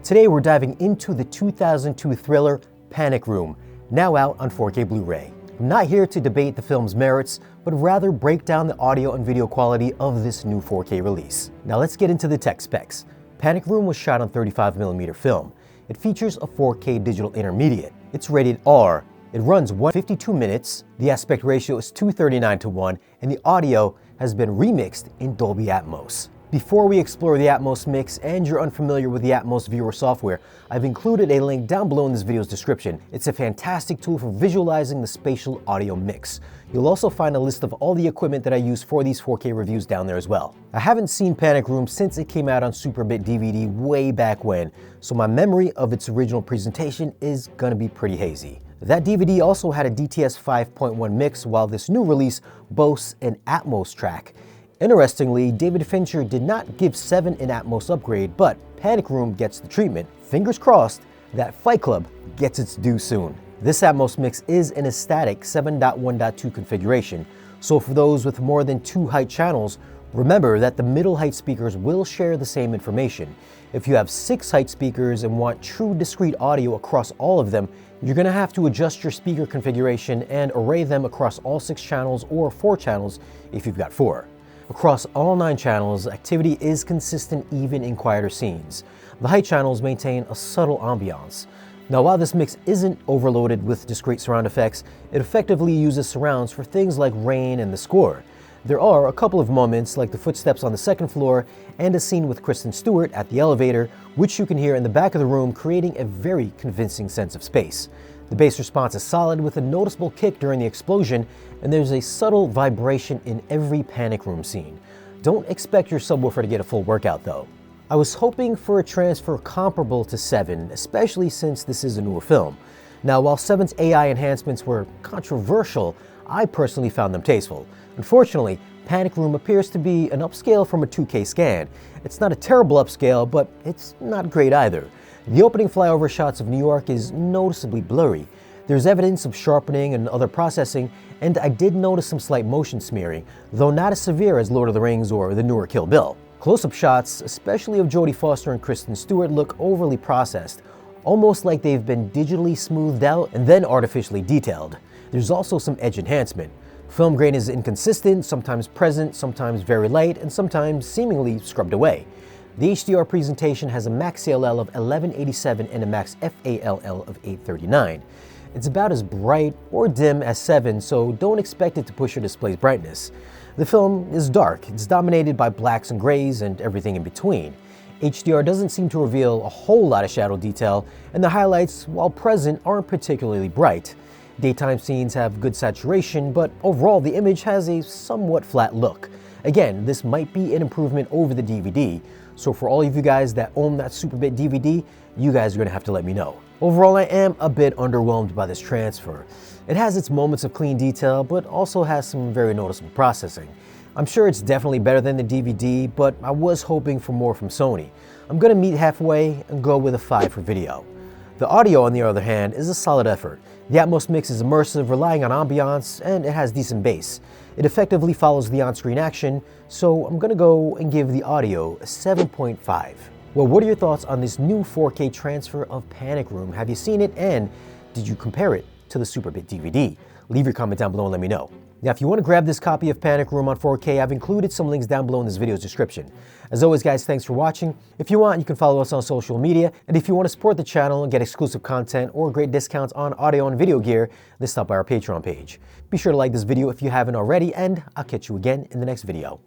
Today we're diving into the 2002 thriller Panic Room, now out on 4K Blu-ray. I'm not here to debate the film's merits, but rather break down the audio and video quality of this new 4K release. Now let's get into the tech specs. Panic Room was shot on 35mm film. It features a 4K digital intermediate. It's rated R. It runs 152 minutes, the aspect ratio is 239:1, and the audio has been remixed in Dolby Atmos. Before we explore the Atmos mix and you're unfamiliar with the Atmos viewer software, I've included a link down below in this video's description. It's a fantastic tool for visualizing the spatial audio mix. You'll also find a list of all the equipment that I use for these 4K reviews down there as well. I haven't seen Panic Room since it came out on SuperBit DVD way back when, so my memory of its original presentation is gonna be pretty hazy. That DVD also had a DTS 5.1 mix, while this new release boasts an Atmos track. Interestingly, David Fincher did not give 7 an Atmos upgrade, but Panic Room gets the treatment. Fingers crossed that Fight Club gets its due soon. This Atmos mix is in a static 7.1.2 configuration, so for those with more than 2 height channels, remember that the middle height speakers will share the same information. If you have 6 height speakers and want true discrete audio across all of them, you're going to have to adjust your speaker configuration and array them across all 6 channels or 4 channels if you've got 4. Across all 9 channels, activity is consistent even in quieter scenes. The height channels maintain a subtle ambiance. Now, while this mix isn't overloaded with discrete surround effects, it effectively uses surrounds for things like rain and the score. There are a couple of moments, like the footsteps on the 2nd floor and a scene with Kristen Stewart at the elevator, which you can hear in the back of the room, creating a very convincing sense of space. The bass response is solid with a noticeable kick during the explosion, and there's a subtle vibration in every Panic Room scene. Don't expect your subwoofer to get a full workout though. I was hoping for a transfer comparable to 7, especially since this is a newer film. Now, while 7's AI enhancements were controversial, I personally found them tasteful. Unfortunately, Panic Room appears to be an upscale from a 2K scan. It's not a terrible upscale, but it's not great either. The opening flyover shots of New York is noticeably blurry. There's evidence of sharpening and other processing, and I did notice some slight motion smearing, though not as severe as Lord of the Rings or the newer Kill Bill. Close-up shots, especially of Jodie Foster and Kristen Stewart, look overly processed, almost like they've been digitally smoothed out and then artificially detailed. There's also some edge enhancement. Film grain is inconsistent, sometimes present, sometimes very light, and sometimes seemingly scrubbed away. The HDR presentation has a max CLL of 1187 and a max FALL of 839. It's about as bright or dim as 7, so don't expect it to push your display's brightness. The film is dark. It's dominated by blacks and grays and everything in between. HDR doesn't seem to reveal a whole lot of shadow detail, and the highlights, while present, aren't particularly bright. Daytime scenes have good saturation, but overall the image has a somewhat flat look. Again, this might be an improvement over the DVD, so for all of you guys that own that SuperBit DVD, you guys are going to have to let me know. Overall, I am a bit underwhelmed by this transfer. It has its moments of clean detail, but also has some very noticeable processing. I'm sure it's definitely better than the DVD, but I was hoping for more from Sony. I'm going to meet halfway and go with a 5 for video. The audio, on the other hand, is a solid effort. The Atmos mix is immersive, relying on ambiance, and it has decent bass. It effectively follows the on-screen action, so I'm gonna go and give the audio a 7.5. Well, what are your thoughts on this new 4K transfer of Panic Room? Have you seen it, and did you compare it to the SuperBit DVD? Leave your comment down below and let me know. Now, if you want to grab this copy of Panic Room on 4K, I've included some links down below in this video's description. As always, guys, thanks for watching. If you want, you can follow us on social media, and if you want to support the channel and get exclusive content or great discounts on audio and video gear, then stop by our Patreon page. Be sure to like this video if you haven't already, and I'll catch you again in the next video.